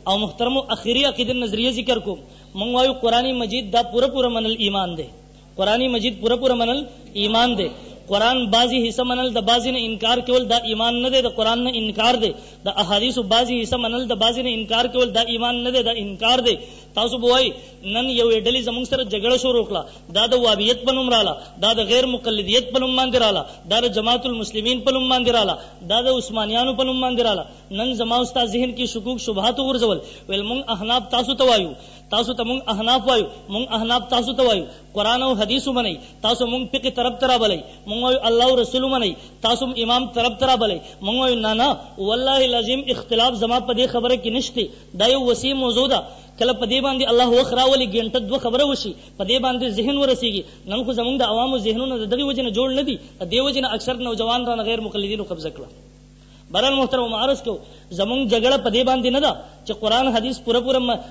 او محترم اخیری عقیده نظریه ذکر کو مونږ وایو قرآن مجید دا پورا منل ایمان دی قرآن مجید پورا منل ایمان دی قرآن بازی حصہ منل د بازی نے انکار کول دا ایمان نه دی د قرآن نه انکار دی د احادیث بازی حصہ منل د بازی نه انکار کول دا ایمان نه دی د انکار دی تاسو بوای نن یو ډلی زمونږ سره جګړه شروع کړه دا د وابیت په نوم رااله دا د غیر مقلدیت په نوم باندې رااله دا د جماعت المسلمین په نوم باندې رااله دا د عثمانیانو په نوم باندې رااله نن زما استاد ذهن کې شکوک شبهات ورزول ویل مونږ احناف تاسو ته وایو تاسو ته مونږ احناف وایو مونږ احناف تاسو ته وایو قرآن او حدیث منئ تاسو مونږ فقه طرف ترا بلئ مونږ وایو الله او رسول منئ تاسو امام طرف ترا بلئ مونږ وایو نه والله لازم اختلاف زما په دې خبره کې نشته دا یو وسیع موضوع ده کله په دې باندې الله وخراولي ګنټه دوه خبره وشي په دې باندې ذهن ورسیږي نن خو زمونږ د عوامو ذهنونه دغه وجه نه جوړ نه دي دې وجه نه اکثر نوجوان را غیر مقلدینو قبضه کړه برال محترم معرض کو زمونږ جګړه په دې باندې نه ده چې قرآن حدیث پورا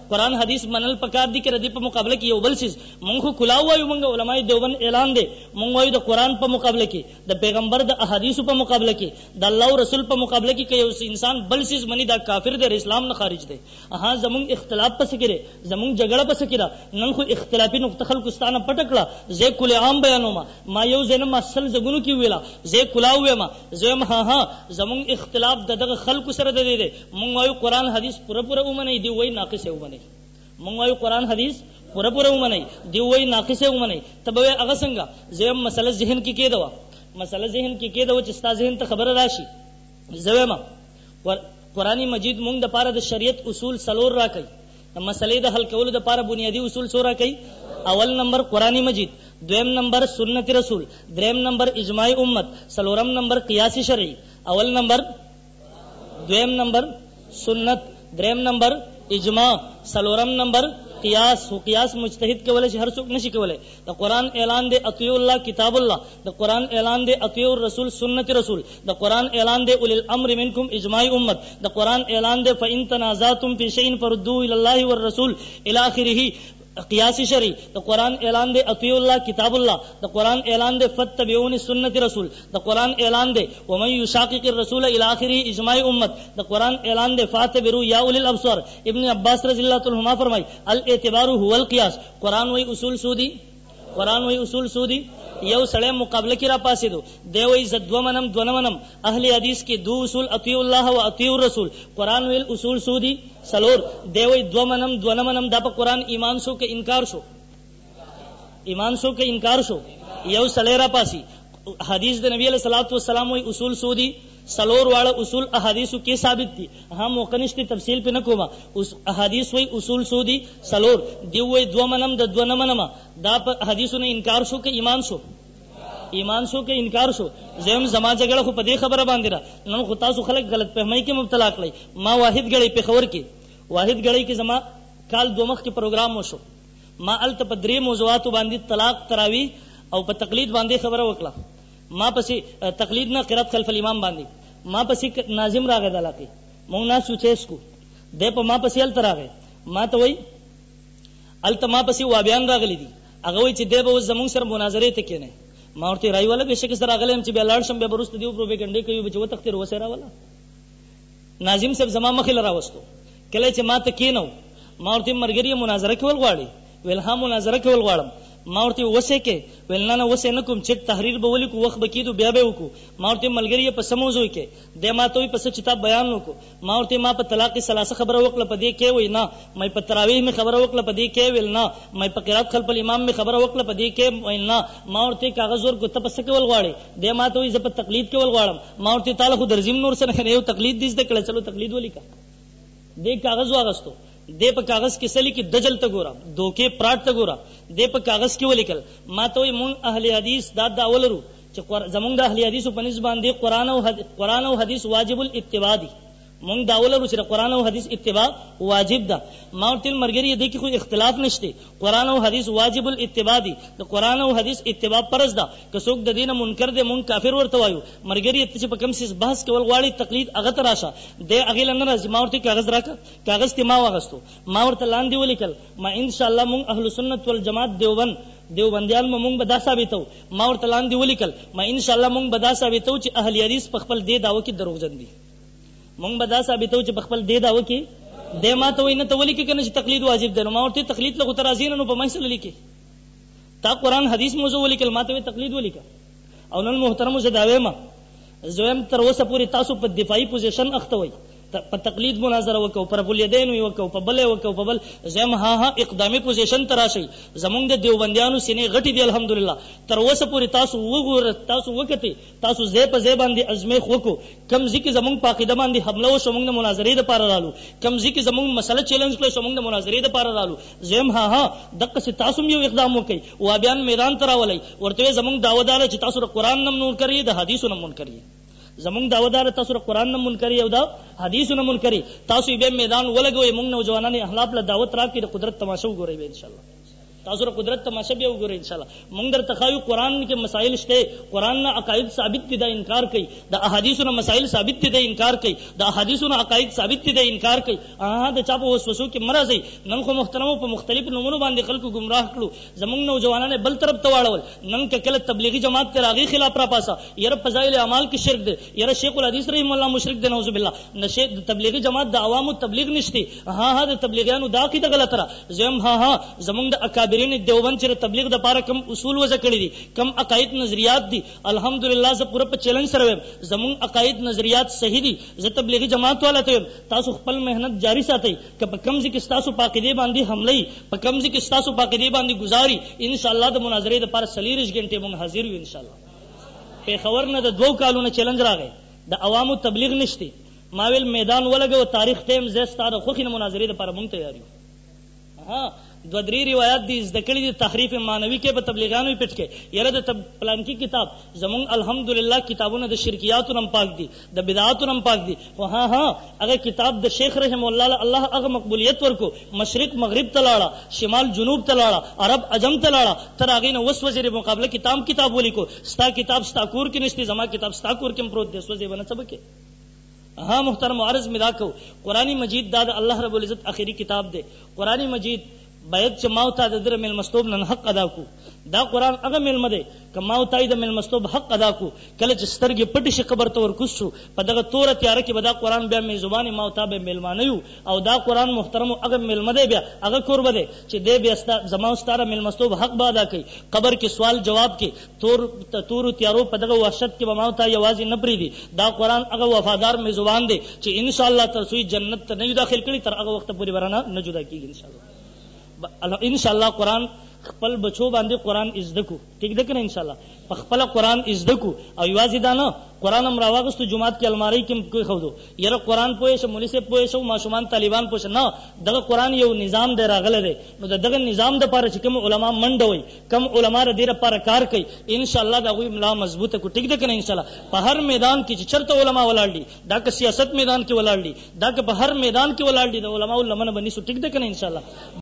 قرآن حدیث منل پکار دي کې ردی په مقابله کې یو بل چیز مونږ کلاو وایو مونږ علماء دیوبند اعلان دي مونږ وایو د قرآن په مقابله کې د پیغمبر د احادیث په مقابله کې د الله او رسول په مقابله کې یو انسان بل چیز منی دا کافر دی اسلام نه خارج دی ها زمونږ اختلاف پس کېره زمونږ جګړه پس کېره نن خو اختلافي نقطه خلکستانه پټکړه زه کله عام بیانوم ما یو زنه مسل زګونو کې ویلا زه کلاو ویم زم ها زمونږ اختلاف دغه خلکو سره د دې مونږ وایو قرآن حدیث پورا ومني دی وای ناقص ومني مونږ وایو قرآن حدیث پورا ومني دی وای ناقص ومني تبه هغه څنګه زم مسله ذهن کې کېدوا مسله ذهن کې کېدوا چې ستا ذهن ته خبر راشي زویما قرآن مجید مونږ د پاره د شریعت اصول سلور راکړي د مسلې د حل کولو د پاره بنیادی اصول څو راکړي اول نمبر قرآن مجید دویم نمبر سنت رسول دریم نمبر اجماع امت سلورم نمبر قیاس شرعی اول نمبر دویم نمبر سنت دریم نمبر اجماع سلورم نمبر قیاس ہو قیاس مجتہد کے ولے ہر څوک نشي کولای د قرآن اعلان دے اطیع الله کتاب الله د قرآن اعلان دے اطیع الرسول سنت رسول د قرآن اعلان دے اولی الامر منکم اجماع امت د قرآن اعلان دے فان تنازعتم فی شیء فردوه الی الله والرسول الی اخره قیاس شرعی د قرآن اعلان دے اطیع الله کتاب الله د قرآن اعلان دے فتبعون سنت رسول د قرآن اعلان دے ومن یشاقق الرسول الی اخره اجماع امت د قرآن اعلان دے فاتبروا یا اولی الابصار ابن عباس رضی اللہ عنہما فرمائی الاعتبار هو القیاس قرآن وی اصول سودی قرآن وی اصول سودی یو سړی مقابله کې را پاسې دو دی وی ز دو منم اهل حدیث کې دو اصول اطیع الله و اطیع الرسول قرآن ویل اصول سودی سلور دی وی دو منم دا په قرآن ایمان شو کې انکار شو ایمان شو کې انکار شو یو سړی را پاسي حدیث د نبی علیہ الصلوۃ والسلام وی اصول سودی سلور والا اصول احادیث کے ثابت تھی ہاں موقنش کی تفصیل پہ نہ کوما احادیث وی اصول سودی سلور دیو وی دو منم د دو نمنما دا حدیث نے انکار شو کہ ایمان شو کہ انکار شو زم زما جګړه خو په دې خبره باندې را نن خو تاسو خلک غلط فهمي کې مبتلا کړی ما واحد غړي په خبر کې واحد غړي کې زما کال دو مخ کې پروګرام وشو ما الت په درې موضوعات باندې طلاق تراوی او په تقلید باندې خبره وکړه ما پسې تقلید نه قرات خلف الامام باندې ما پسې ناظم راغی دلاقي مونږ نه سوچېس کو د په ما پسې ال تراغه ما ته وای ال ته ما پسې وابیان راغلی دي هغه وای چې د به زمونږ سره مناظره ته کینه ما ورته رای والا به شک سره راغلم چې به لاړ شم به برست دیو پروپاګاندا کوي به چې وتختیر وسره والا ناظم صاحب زما مخې لرا وستو کله چې ما ته کینو ما ورته مرګري مناظره کول غواړي ویل ها مناظره کول غواړم ما ورته وسه کې ویل نه وسه نه کوم چې تحریر به ولي کو وخت بکیدو بیا به وکړو ما ورته ملګری په سموزوي کې د ما ته په کتاب بیان وکړو ما ورته ما په طلاق ثلاثه خبره وکړه په دې کې وای نه مې په تراویح می خبره وکړه په دې کې ویل نه مې په قرات خلف الامام می خبره وکړه په دې کې ویل نه ما ورته کاغذ ور کو ته پس کول غواړي د ما ته وي ز په تقلید کول غواړم ما ورته تعالی خو درځم نور سره نه یو تقلید دې د کله چلو تقلید ولیکا دې کاغذ واغستو دې په کاغذ کې سلی کې دجل ته ګورا دوکې پراټ ته ګورا دې په کاغذ کې ولیکل ما ته مون اهل حدیث دا اولرو چې زمونږ د اهل حدیث په نسبت باندې قرآن او حدیث واجب الاتباع دي مونږ دا اولرو چې قرآن او حدیث اتباع واجب ده ما ورته مرګري دې کې کوئی اختلاف نشته قرآن او حدیث واجب الاتباع دي د قرآن او حدیث اتباع فرض ده که څوک د دینه منکر دي مونږ کافر ورته وایو مرګري ته په کوم څه بحث کول غواړي تقلید هغه تراشه د اغه لنه راځي ما ورته کاغذ راکا کاغذ ته ما واغستو ما ورته لاندې ولیکل ما ان شاء الله مونږ اهل سنت والجماعت دیوبندیان مونږ به دا ثابتو ما ورته لاندې ولیکل ما ان شاء الله مونږ به دا ثابتو چې اهل حدیث په خپل دې داو کې دروغجن دي مونږ به دا ثابتو چې په خپل دې داو کې دې ما ته وینه ته ولي کې کنه چې تقلید واجب دی نو ما ورته تقلید له ترازین نو په منځ لیکي تا قران حدیث موضوع ولي کلمات وی تقلید ولي کا او نن محترم زداوي ما زویم تر اوسه پوری تاسو په دفاعي پوزیشن اخته وي په تقلید مناظره وکاو پر بلیدین وکاو په بل وکاو په بل زم ها اقدامي پوزیشن تراشي زمونږ د دیوبندیانو سینې غټي دي الحمدلله تر اوسه پوری تاسو وګور تاسو وکته تاسو زې په زې باندې ازمه خوکو کم ځکه زمونږ پاکیده باندې حمله او شمونږ د مناظرې د پاره رالو کم ځکه زمونږ مسله چیلنج کړو شمونږ د مناظرې د پاره رالو زم ها دغه څه تاسو یو اقدام وکړي او بیان میدان تراولای ورته زمونږ داودار چې تاسو قرآن نم نور کړی د حدیثو نم نور کړی زمونږ داودار تاسو قرآن نه منکري او دا حدیث نه منکري تاسو به میدان ولګوي موږ نوجوانان احلاف له دعوت راکړي د قدرت تماشا وګورئ به ان شاء الله تاسو ر قدرت تماشا به وګورئ ان شاء الله موږ در تخایو قرآن کې مسائل شته قرآن نه عقاید ثابت دي دا انکار کوي د احادیثو نه مسائل ثابت دي دا انکار کوي د احادیثو نه عقاید ثابت دي دا انکار کوي د چا په وسوسو کې مرزي نن خو محترمو په مختلف نمونو باندې خلکو گمراه کړو زمونږ نوجوانان بل طرف ته واړول نن کله تبلیغی جماعت ته راغي خلاف را پاسا ير فضائل اعمال کې شرک دي ير شیخ الحدیث رحم الله مشرک دي نعوذ بالله نشه تبلیغی جماعت د عوامو تبلیغ نشته د تبلیغیانو دا کی د غلطه زم زمونږ د اکابرین دیوبند تبلیغ د پاره کم اصول وځ کړی دي کم عقاید نظریات دي الحمدلله زه پوره په چیلنج سره ویم زمون عقاید نظریات صحیح دي زه تبلیغی جماعت والا ته تاسو خپل مهنت جاری ساتئ که په کم ځکه تاسو پاکیده باندې حمله په کم ځکه تاسو پاکیده باندې گزاري ان شاء الله د مناظرې د پاره 40 غنټه مونږ حاضر یو ان شاء الله په خبر نه د 2 کالونو چیلنج راغی د عوامو تبلیغ نشته ماویل میدان ولګو تاریخ ټیم زستاره خوخینه مناظرې د پاره مونږ تیار یو دو درې روایت دي د کړي د تحریف مانوي کې په تبلیغانو پټ کې یره د پلان کې کتاب زمون الحمدلله کتابونه د شرکیاتو نم پاک دي د بدعاتو نم پاک دي خو هغه کتاب د شیخ رحم الله هغه مقبولیت ورکو مشرق مغرب تلاړه شمال جنوب تلاړه عرب عجم تلاړه تر هغه نو وس وزیر مقابله کتاب ولیکو ستا کتاب ستا کور کې نشته زما کتاب ستا کور کې پروت دی سوځي ونه سبکه محترم عرض مدا کو قرآن مجید دا الله رب العزت اخیری کتاب دی قرآن مجید باید چې ماوتا د در مل مستوب نن حق ادا کو دا قرآن هغه مل مده ک ماوتای د مل مستوب حق ادا کو کله چې سترګې پټ شي قبر ته ورکوسو په دغه تور تیار کې بدا قرآن بیا می زبان ماوتا به ملمانه یو او دا قرآن محترم هغه مل مده بیا هغه کور بده چې دې بیا زما ستاره مل مستوب حق به ادا کوي قبر کې سوال جواب کې تور تیارو په دغه وحشت کې ماوتا یوازې نه پریدي دا قرآن هغه وفادار می زبان دی چې ان شاء الله تاسو جنت ته نه داخل کړي تر هغه وخت پورې ورانه نه جدا کیږي ان شاء الله ان شاء الله قرآن خپل بچو باندې قرآن ازدکو ٹھیک ده کنه ان شاء الله په خپل قرآن ازدکو او یوازې دا نه قرآن هم راواغستو جمعات کې الماری کې کوي خو دو یره قرآن پوهه شه مولوی سے پوهه شه ماشومان طالبان پوهه نه دغه قرآن یو نظام دی راغله دی نو دغه نظام د پاره چې کوم علما منډوي کوم علما ر دې لپاره کار کوي ان شاء الله دا غوي ملا مضبوطه کو ټیک ده کنه ان شاء الله په هر میدان کې چې چرته علما ولاړ دي دا که سیاست میدان کې ولاړ دي دا که په هر میدان کې ولاړ دي د علما لمنه بني سو ټیک ده کنه ان شاء الله